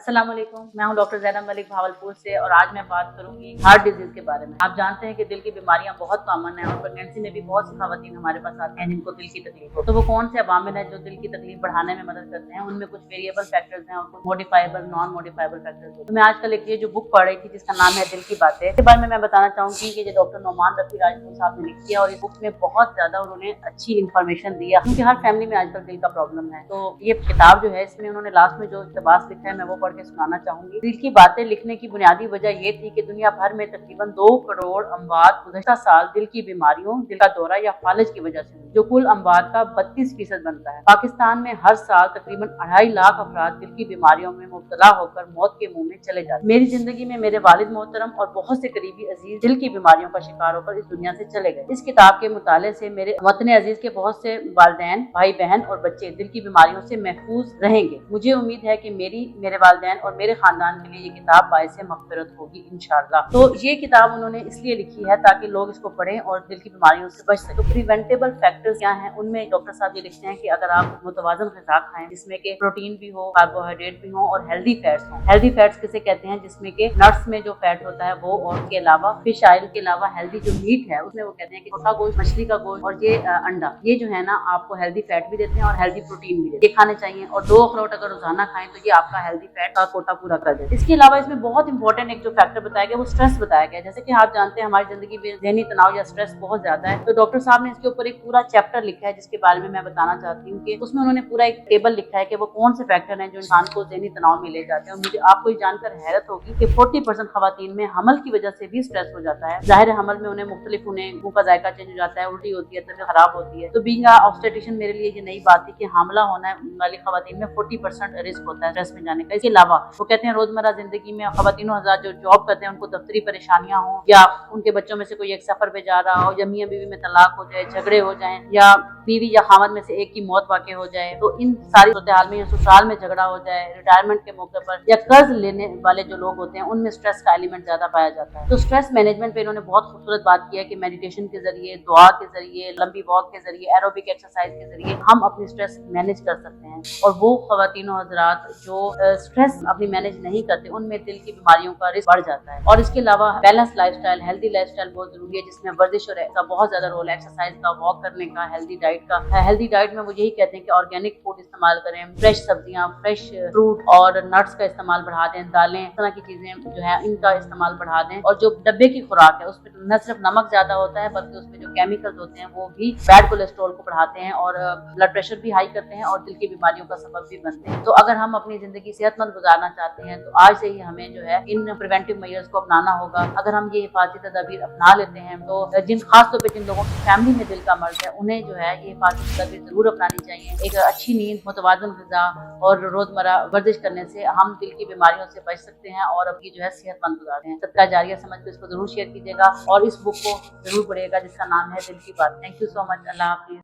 अस्सलाम वालेकुम, मैं हूं डॉक्टर ज़ैनब मलिक भावलपुर से और आज मैं बात करूंगी हार्ट डिजीज के बारे में। आप जानते हैं कि दिल की बीमारियां बहुत कॉमन है और प्रेगनेंसी में भी बहुत सी खवातीन हमारे पास आती हैं जिनको दिल की तकलीफ हो। तो वो कौन से अवामिल है जो दिल की तकलीफ बढ़ाने में मदद करते हैं? उनमें कुछ वेरिएबल फैक्टर्स हैं और कुछ मॉडिफाइबल नॉन मॉडिफाइबल फैक्टर्स हैं। तो मैं आजकल एक ये जो बुक पढ़ रही थी जिसका नाम है दिल की बातें, इसके बारे में मैं बताना चाहूंगी कि ये डॉक्टर नोमान रफी राजपूत साहब ने लिखी है और इस बुक में बहुत ज्यादा उन्होंने अच्छी इन्फॉर्मेशन दी है क्योंकि हर फैमिली में आजकल दिल का प्रॉब्लम है। तो ये किताब जो है इसमें उन्होंने लास्ट में जो इक़्तिबास लिखा है मैं वो पढ़ के सुनाना चाहूंगी। दिल की बातें लिखने की बुनियादी वजह ये थी कि दुनिया भर में तकरीबन 2 करोड़ अमवात गुज़श्ता साल दिल की बीमारियों, दिल का दौरा या फालिज की वजह से, जो कुल अमवात का 32% बनता है। पाकिस्तान में हर साल तकरीबन 2.5 लाख अफराद दिल की बीमारियों में मुब्तला होकर मौत के मुंह में चले जाते हैं। मेरी जिंदगी में मेरे वालिद मोहतरम और बहुत से करीबी अजीज दिल की बीमारियों का शिकार होकर इस दुनिया से चले गए। इस किताब के मुताले से मेरे वतन अजीज के बहुत से वालिदैन, भाई बहन और बच्चे दिल की बीमारियों से महफूज रहेंगे। मुझे उम्मीद है कि मेरे वालिदैन और मेरे खानदान के लिए ये किताब बाइसे मग़फ़िरत होगी इंशाअल्लाह। तो ये किताब उन्होंने इसलिए लिखी है ताकि लोग इसको पढ़ें और दिल की बीमारियों से बच सकें। तो प्रिवेंटेबल फैक्टर्स क्या हैं? उनमें डॉक्टर साहब ये लिखते हैं कि अगर आप मुतवाज़न ग़िज़ा खाएं जिसमें कि प्रोटीन भी हो, कार्बोहाइड्रेट भी हो और हेल्दी फैट्स हों। हेल्दी फैट्स किसे कहते हैं? जिसमें कि नट्स में जो फैट होता है वो, और के अलावा फिश ऑयल के अलावा हेल्दी जो मीट है उसमें वो कहते हैं कि छोटा गोश्त, मछली का गोश्त और ये अंडा, ये जो है ना आपको हेल्दी फैट भी देते हैं और हेल्दी प्रोटीन भी देते हैं। ये खाने चाहिए और 2 अखरोट अगर रोजाना खाएं तो ये आपका हेल्दी फैट का कोटा पूरा कर देते हैं। इसके अलावा इसमें बहुत इंपॉर्टेंट एक जो फैक्टर बताया गया वो स्ट्रेस बताया गया। जैसे कि आप जानते हैं हमारी जिंदगी में ज़हनी तनाव या स्ट्रेस बहुत ज्यादा है, तो डॉक्टर साहब ने इसके ऊपर एक पूरा चैप्टर लिखा है जिसके बारे में मैं बताना चाहती हूँ कि उसमें उन्होंने पूरा एक टेबल लिखा है कि वो कौन से फैक्टर हैं जो इंसान को ज़हनी तनाव में ले जाते हैं। और मुझे आपको ये जानकर हैरत होगी कि 40% खवातीन में हमल की वजह से भी स्ट्रेस हो जाता है। जाहिर है हमल में उन्हें मुख्तलिफ मुंह का जायका चेंज हो जाता है, उल्टी होती है, तबीयत खराब होती है। तो बीइंग ऑब्स्टेट्रिशियन मेरे लिए ये नई बात थी कि हामला होने वाली खवातीन में 40% रिस्क होता है स्ट्रेस में जाने का। इसके अलावा वो कहते हैं रोजमर्रा जिंदगी में खवातीनों हज़रात जो जॉब करते हैं उनको दफ्तरी परेशानियां हो, या उनके बच्चों में से कोई एक सफर पे जा रहा हो, या मियां बीवी में तलाक हो जाए, झगड़े हो जाए, या बीवी या खामद में से एक की मौत वाक़ई हो जाए, तो इन सारी सूरत-ए-हाल में, या ससुराल में झगड़ा हो जाए, रिटायरमेंट के मौके पर, या कर्ज लेने वाले जो लोग होते हैं उनमें स्ट्रेस का एलिमेंट ज्यादा पाया जाता है। तो स्ट्रेस मैनेजमेंट पे इन्होंने बहुत खूबसूरत बात की है कि मेडिटेशन के जरिए, दुआ के जरिए, लंबी वॉक के जरिए, एरोबिक एक्सरसाइज के जरिए हम अपनी स्ट्रेस मैनेज कर सकते हैं। और वो खवातीनों हज़रात जो स्ट्रेस अपनी मैनेज नहीं करते उनमें दिल की बीमारियों का रिस्क बढ़ जाता है। और इसके अलावा बैलेंस लाइफस्टाइल, हेल्दी लाइफस्टाइल बहुत जरूरी है जिसमें वर्जिश और का बहुत ज्यादा रोल है, एक्सरसाइज का, वॉक करने का, हेल्दी डाइट का। हेल्दी डाइट में वो यही कहते हैं कि ऑर्गेनिक फूड इस्तेमाल करें, फ्रेश सब्जियां, फ्रेश फ्रूट और नट्स का इस्तेमाल बढ़ा दें, दालें, इस तरह की चीजें जो है इनका इस्तेमाल बढ़ा दें। और जो डब्बे की खुराक है उसमें न सिर्फ नमक ज्यादा होता है बल्कि उसमें जो केमिकल्स होते हैं वो भी बैड कोलेस्ट्रॉल को बढ़ाते हैं और ब्लड प्रेशर भी हाई करते हैं और दिल की बीमारियों का सबब भी बनते हैं। तो अगर हम अपनी जिंदगी सेहतमंद गुजारना चाहते हैं तो आज से ही हमें जो है इन प्रिवेंटिव मेजर्स को अपनाना होगा। अगर हम ये हिफाजती तदाबीर अपना लेते हैं तो खास तौर पर जिन लोगों की फैमिली में दिल का मर्ज है उन्हें जो है ये हिफाजती तदाबीर जरूर अपनानी चाहिए। एक अच्छी नींद, मुतवाज़न ग़िज़ा और रोजमर्रा वर्जिश करने से हम दिल की बीमारियों से बच सकते हैं और अपनी जो है सेहतमंद गुजारते हैं। सदका जारिया समझ कर इसको जरूर शेयर कीजिएगा और इस बुक को जरूर पढ़िएगा जिसका नाम है दिल की बात। Thank you so much. अल्लाह हाफिज़।